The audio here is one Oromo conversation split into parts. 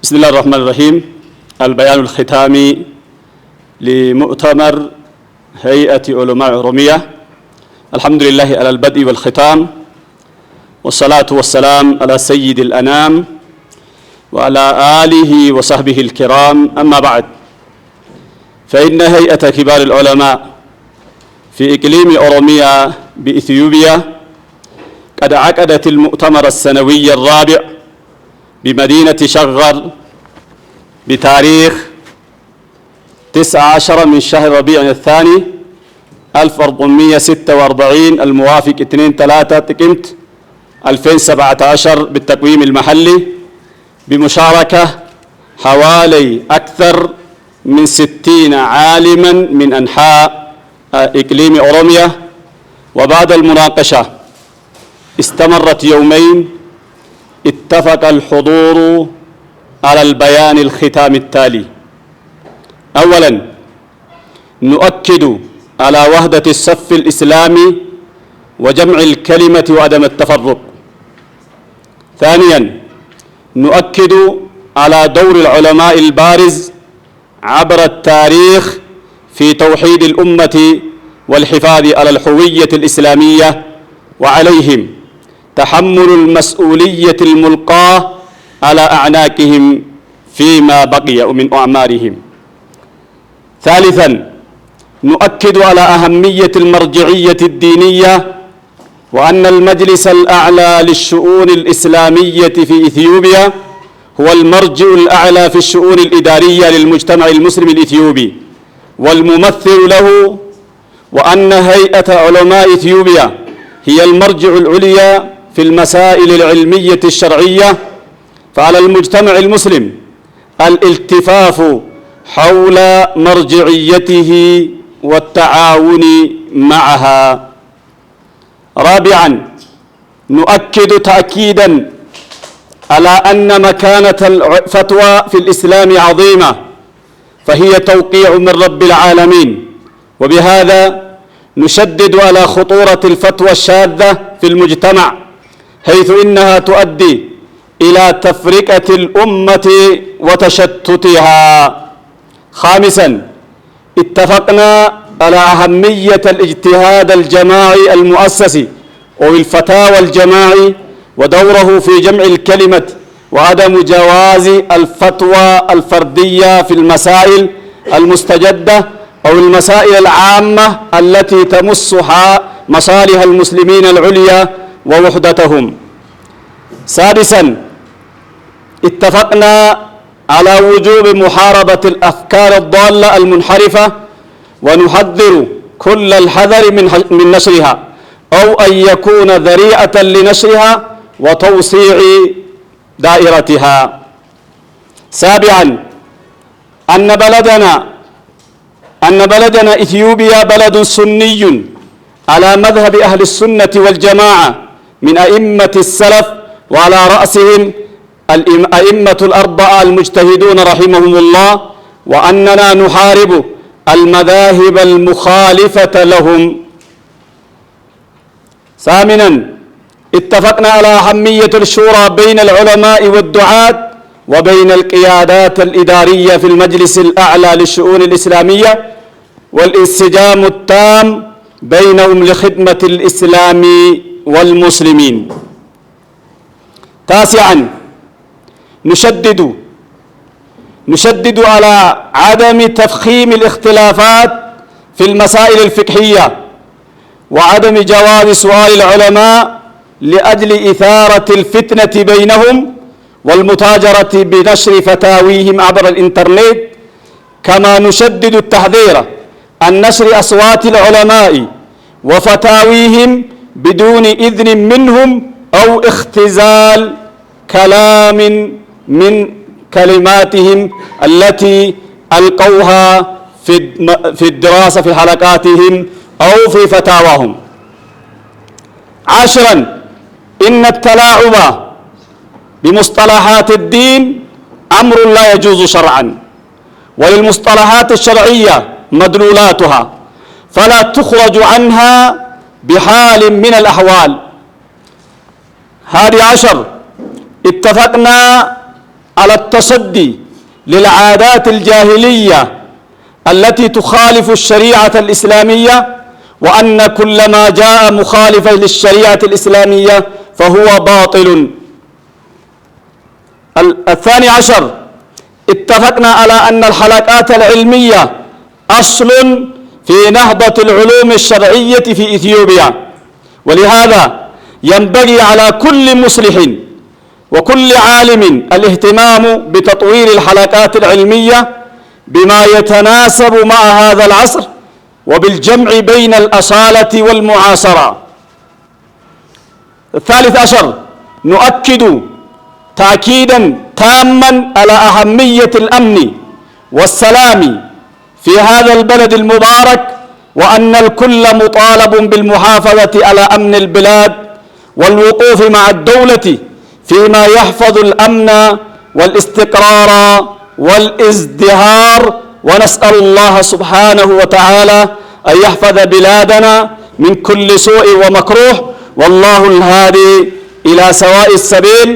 بسم الله الرحمن الرحيم. البيان الختامي لمؤتمر هيئة علماء أورومية. الحمد لله على البدء والختام، والصلاة والسلام على سيد الأنام وعلى آله وصحبه الكرام. أما بعد، فإن هيئة كبار العلماء في إقليم أوروميا بإثيوبيا قد عقدت المؤتمر السنوي الرابع بمدينة شغر بتاريخ 19 من شهر ربيع الثاني 1446 الموافق 2/3 تكمت 2017 بالتقويم المحلي، بمشاركة حوالي أكثر من 60 عالما من أنحاء إقليم أوروميا. وبعد المناقشة استمرت يومين، اتفق الحضور على البيان الختام التالي: أولاً، نؤكد على وحدة الصف الإسلامي وجمع الكلمة وعدم التفرق. ثانياً، نؤكد على دور العلماء البارز عبر التاريخ في توحيد الأمة والحفاظ على الهوية الإسلامية، وعليهم تحمل المسؤولية الملقاة على أعناقهم فيما بقي من أعمارهم. ثالثاً، نؤكد على أهمية المرجعية الدينية، وأن المجلس الأعلى للشؤون الإسلامية في إثيوبيا هو المرجع الأعلى في الشؤون الإدارية للمجتمع المسلم الإثيوبي والممثل له، وأن هيئة علماء إثيوبيا هي المرجع العليا في المسائل العلمية الشرعية. فعلى المجتمع المسلم الالتفاف حول مرجعيته والتعاون معها. رابعاً، نؤكد تأكيداً على أن مكانة الفتوى في الإسلام عظيمة، فهي توقيع من رب العالمين، وبهذا نشدد على خطورة الفتوى الشاذة في المجتمع، حيث إنها تؤدي إلى تفرقة الأمة وتشتتها. خامساً، اتفقنا على أهمية الاجتهاد الجماعي المؤسسي والفتاوى الجماعي ودوره في جمع الكلمة، وعدم جواز الفتوى الفردية في المسائل المستجدة أو المسائل العامة التي تمس مصالح المسلمين العليا ووحدتهم. سادساً، اتفقنا على وجوب محاربة الأفكار الضالة المنحرفة، ونحذر كل الحذر من نشرها أو أن يكون ذريعة لنشرها وتوسيع دائرتها. سابعاً، أن بلدنا إثيوبيا بلد سني على مذهب أهل السنة والجماعة من أئمة السلف، وعلى رأسهم الأئمة الأربعة المجتهدون رحمهم الله، وأننا نحارب المذاهب المخالفة لهم. ثامناً، اتفقنا على أهمية الشورى بين العلماء والدعاة وبين القيادات الإدارية في المجلس الأعلى للشؤون الإسلامية، والانسجام التام بينهم لخدمة الإسلام والمسلمين. تاسعاً، نشدد على عدم تفخيم الاختلافات في المسائل الفقهية، وعدم جواز سؤال العلماء لأجل إثارة الفتنة بينهم والمتاجرة بنشر فتاويهم عبر الإنترنت. كما نشدد التحذير عن نشر أصوات العلماء وفتاويهم بدون إذن منهم أو اختزال كلام من كلماتهم التي ألقوها في الدراسة في حلقاتهم أو في فتاواهم. عاشراً، إن التلاعب بمصطلحات الدين أمر لا يجوز شرعاً، وللمصطلحات الشرعية مدلولاتها، فلا تخرج عنها بحال من الأحوال. 11، اتفقنا على التصدي للعادات الجاهلية التي تخالف الشريعة الإسلامية، وأن كل ما جاء مخالفا للشريعة الإسلامية فهو باطل. الثاني عشر، اتفقنا على أن الحلقات العلمية أصل في نهضة العلوم الشرعية في إثيوبيا، ولهذا ينبغي على كل مصلح وكل عالم الاهتمام بتطوير الحلقات العلمية بما يتناسب مع هذا العصر وبالجمع بين الأصالة والمعاصرة. الثالث عشر، نؤكد تأكيدا تاما على أهمية الأمن والسلام في هذا البلد المبارك، وأن الكل مطالب بالمحافظة على أمن البلاد والوقوف مع الدولة فيما يحفظ الأمن والاستقرار والازدهار، ونسأل الله سبحانه وتعالى أن يحفظ بلادنا من كل سوء ومكروه، والله الهادي إلى سواء السبيل.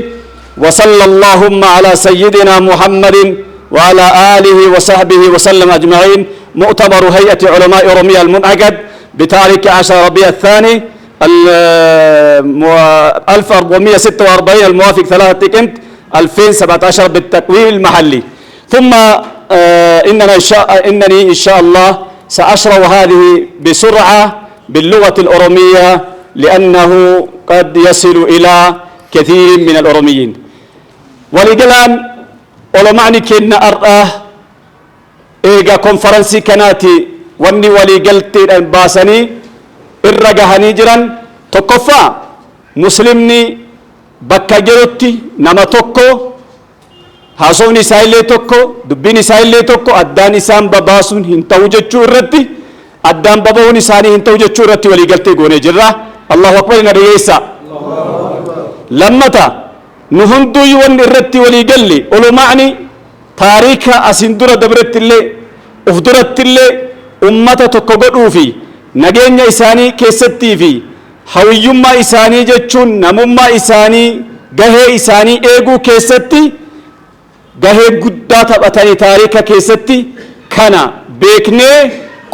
وصلى اللهم على سيدنا محمد وعلى آله وصحبه وسلم أجمعين. مؤتمر هيئة علماء أورomيا المنعقد بتاريخ 10 ربيع الثاني 1446 الموافق 3 تكنت 2017 بالتقويم المحلي. ثم إنني إن شاء الله سأشرح هذه بسرعة باللغة الأورومية لأنه قد يصل إلى كثير من الأوروميين. ولقلان ولمعني كنا أرآه إيجا كونفرنسي كناتي واني ولقلت الباسني الرقهني جران تقفى مسلمني بكا جرتي نما تقو haasofni isaa illee tokko, dubbiin isaa illee tokko, addaan isaan babaasuun hin ta'u jechuu irratti, addaan baba'uun isaanii hin ta'u jechuu irratti waliigaltee goonee jirra. Allahu akbar na dhiyeessa. Lammata nu hunduyyuu wanni irratti waliigalle olumaani taariika asin dura dabretti illee uf duratti illee ummata tokko godhuu fi nageenya isaanii keessattii fi hawiyyummaa isaanii jechuun namummaa isaanii gahee isaanii eeguu keessatti gahee guddaa taphatanii taariika keessatti kana beeknee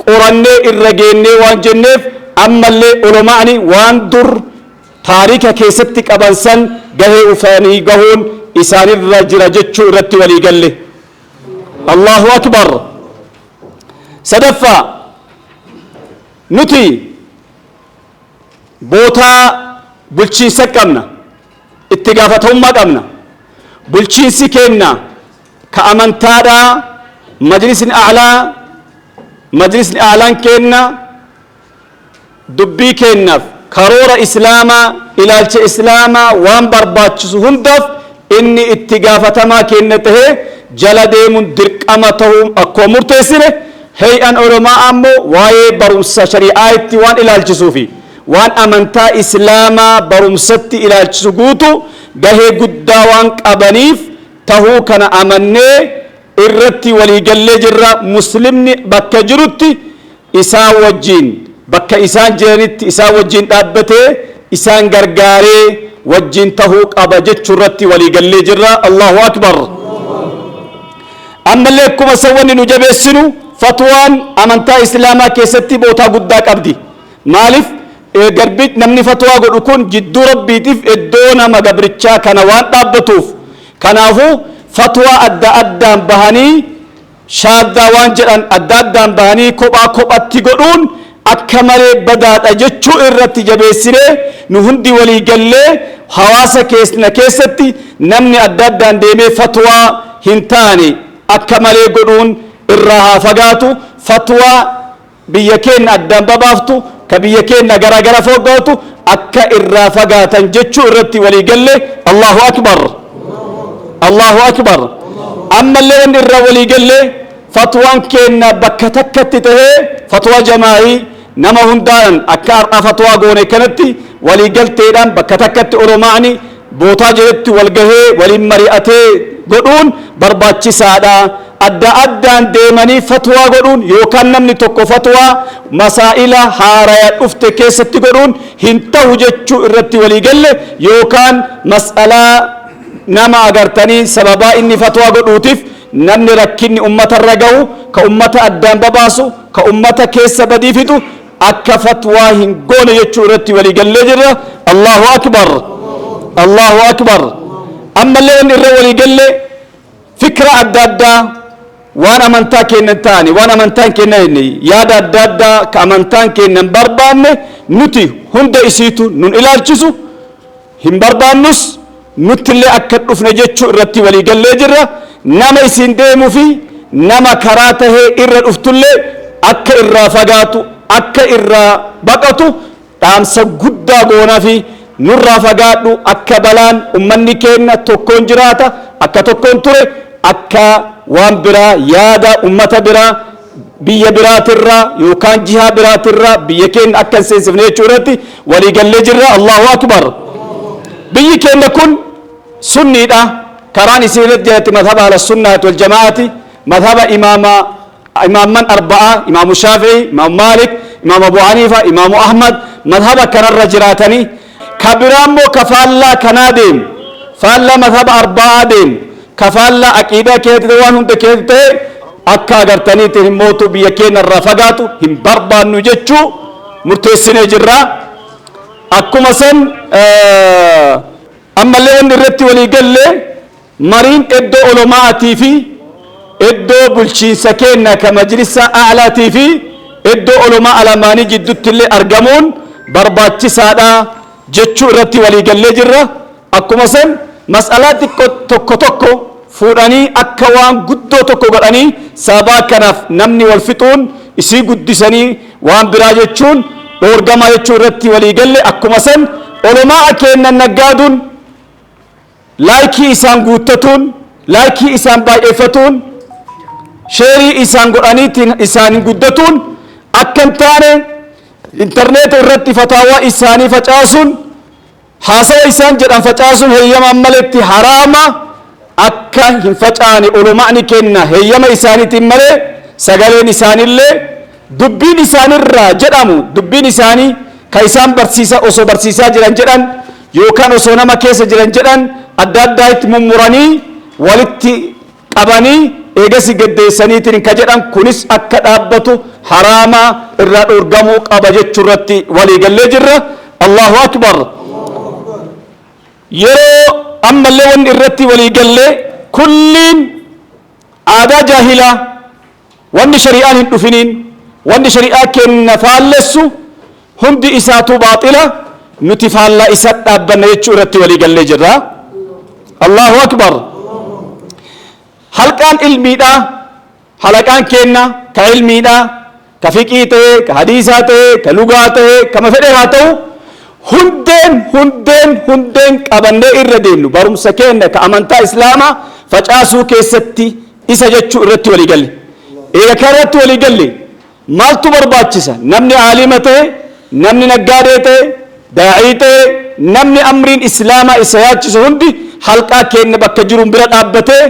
qorannee irra geennee waan jenneef ammallee olumaani waan dur taariika keessatti qabansan gahee ufanii gahuun isaanirra jira jechuu irratti walii galle. Allahu akbar. Sadaffaa nuti bootaa bulchiinsa qabna, itti gaafatamummaa qabna. Bulchiinsi kenna ka amantaadhaa majlisni a'laan kenna dubbii kennaaf karoora islaamaa ilaalcha islaamaa waan barbaachisu hundaaf inni itti gaafatamaa kenna tahee jala deemuun dirqama ta'uu akkuma murteessine hay'aan ulamaa ammoo waa'ee barumsa shari'aa itti waan ilaalchisuufi waan amantaa islaamaa barumsatti ilaalchisu guutu gahee guddaa waan qabaniif tahuu kana amannee irratti waliigallee jirra. Muslimni bakka jirutti isaan wajjiin bakka isaan jiranitti isaan wajjiin dhaabbatee isaan gargaaree wajjiin tahuu qaba jechuu irratti waliigallee jirra. Allahu akbar. Ammallee akkuma sawwanni nu jabeessinu fatwaan amantaa islaamaa keessatti bootaa guddaa qabdi. Maaliif garbi namni fatwaa godhu kun jidduu rabbiitiif iddoo nama gabrichaa kana waan dhaabbatuuf, kanaafuu fatwaa adda addaan bahanii shaaddaa waan jedhan adda addaan bahanii kophaa kophatti godhuun akka malee badaadha jechuu irratti jabeessinee nu hundi walii gallee hawaasa keessatti namni adda addaan deemee fatwaa hin taane akka malee godhuun irraa haa fagaatu. Fatwaa biyya keenya addaan babaaftu ka biyya keenya garagara foggootu akka irraa fagaatan jechuu irratti walii galle. Allahu akbar. Allahu akbar. Ammallee wanni irraa walii galle fatwaan keenya bakka takkatti tahee fatwaa jamaa'ii nama hundaan akka har'a fatwaa goone kanatti walii galteedhaan bakka takkatti oromaani bootaa jedhetti wal gahee waliin mari'atee godhuun barbaachisaadha. Adda addaan deemanii fatwaa godhuun yookaan namni tokko fatwaa masaa'ila haaraya dhufte keessatti godhuun hin ta'u jechuu irratti walii galle, yookaan mas'alaa nama agartanii sababa inni fatwaa godhuutiif namni rakkinni ummata irra gahu ka ummata addaan babaasu ka ummata keessa badii fitu akka fatwaa hin goone jechuu irratti walii gallee jirra. Allahu akbar, Allahu akbar. ammallee wanni irra walii gallee fikra adda addaa waan amantaa kennan ta'ani waan amantaan kennan yaada adda addaa ka amantaan kennan barbaanne nuti hunda isiitu nun ilaalchisu hin barbaannus nuttillee akka dhufne jechuu irratti walii gallee jirra. nama isin deemuu fi nama karaa tahee irra dhuftullee akka irraa fagaatu akka irraa baqatu dhaamsa guddaa goonaa fi nurraa fagaadhu akka balaan ummanni keenya tokkoon jiraata akka tokkoon ture akka waan biraa yaada ummata biraa biyya biraatirraa yookaan jihaa biraatirraa biyya keenya akka hin seensifne jechuu irratti walii gallee jirra. Allahu akbar. biyyi keenya kun sunniidha. karaan isiirratti jalatti madhaba ala sunnaati wal jamaati madhaba imaaman arba'a imaamu shaafi'i imaamu maalik imaamu abu haniifa imaamu ahmad madhaba kanarra jiraatanii ka biraammoo ka faallaa kanaa deemu faallaa madhaba arba'aa deemu ka faallaa aqiidaa keessatti waan hunda keessatti ta'e akka agartaniitiin himmootu biyya keenya irraa fagaatu hin barbaannu jechuu murteessinee jirra. akkuma san ammallee wanni irratti walii gallee mariin iddoo olomaatii fi iddoo bulchiinsa keenya ka majlisa a'laatii fi iddoo olomaa alamaanii jidduutti illee argamuun barbaachisaadha jechuu irratti walii gallee jirra. akkuma san mas'alaa tokko tokko fuudhanii akka waan guddoo tokko godhanii sababa kanaaf namni wal fixuun isii guddisanii waan biraa jechuun dhoorgamaa jechuu irratti walii galle. akkuma san olomaa keenya naggaaduun laayikii isaan guuttatuun laayikii isaan baay'eeffatuun sheerii isaan godhaniitiin isaan guddatuun akka hin taane intarneeta irratti fataawaa isaanii facaasuun haasawa isaan jedhan facaasuun heeyyama maletti haraama akka hin facaane olomaani kenna heeyyama isaaniitiin malee sagaleen isaanillee dubbiin isaanirraa jedhamu dubbiin isaanii ka isaan barsiisa osoo barsiisaa jiran jedhan yookaan osoo nama keessa jiran jedhan adda addaa itti mummuranii walitti qabanii eegasi gaddeessaniitiin ka jedhan kunis akka dhaabbatu haraama irraa dhoorgamuu qaba jechuu irratti walii gallee jirra. Allahu akbar. yeroo ammallee wanni irratti walii gallee kulliin aadaa jaahilaa wanni shari'aan hin dhufiniin wanni shari'aa kenna faallessu hundi isaatu baaxila nuti faallaa isa dhaabbanna jechuu irratti walii gallee jirra. Allahu akbar. halqaan ilmiidha halaqaan kenna ka ilmiidha ka fiqii ta'e ka hadiisaa ta'e ka lugaa ta'e kama fedhe haa ta'u hundeen qabannee irra deemnu barumsa kenna ka amantaa islaamaa facaasuu keessatti isa jechuu irratti walii galle. eega kan irratti walii galle maaltu barbaachisa namni aalima ta'e namni naggaadee ta'e daa'ii ta'e namni amriin islaamaa isa yaachisu hundi halqaa kenna bakka jiruun bira dhaabbatee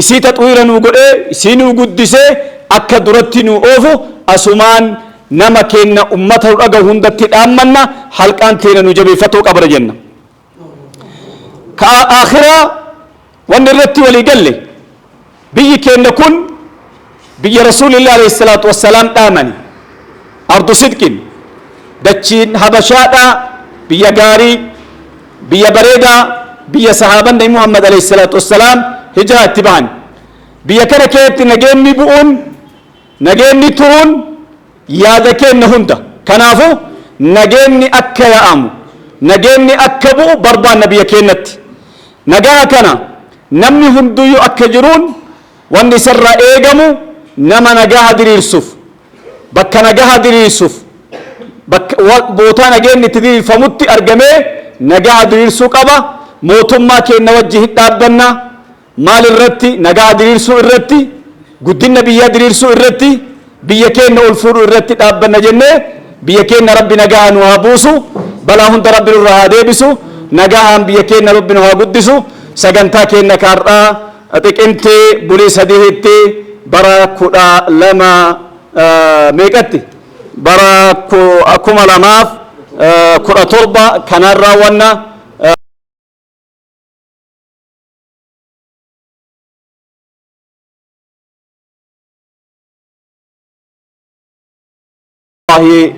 isii taxwiira nuu godhee isii nuu guddisee akka duratti nuu oofu asumaan nama kenna ummata dhagahu hundatti dhaammanna halqaan teena nu jabeeffatoo qabra jenna. ka akhiraa wanni irratti walii galle biyyi keenya kun biyya rasuulillah alayhi salaatu wassalaam dhaamani ardu sidqin dachiin habashaadha biyya gaarii biyya bareedaa biyya sahaaban nabi muhammad alayhi salaatu wassalaam hijraa itti bahan biyya kana keessatti nageenni bu'uun nageenni turuun yaada keenya hunda kanaafu nageenni akka yaa'amu nageenni akka bu'u barbaanna biyya keenyatti nagaa kana namni hunduyyuu akka jiruun wanni isarraa eegamu nama nagaa diriirsuuf bakka nagaa diriirsuuf bootaa nageenni itti diriirfamutti argamee nagaa diriirsuu qaba. mootummaa keenya wajji hin dhaabbanna maal irratti nagaa diriirsuu irratti guddina biyya diriirsuu irratti biyya keenya ol fuudhuu irratti dhaabbanna jennee biyya keenya rabbi nagaa nu haa buusu balaa hunda rabbi nurraa haa deebisu nagaan biyya keenya rabbi nu haa guddisu. sagantaa keenya kaardhaa xiqimtee bulii sadiitti bara 12 meeqatti bara 2017 kanarraa wanna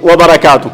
وبركاته.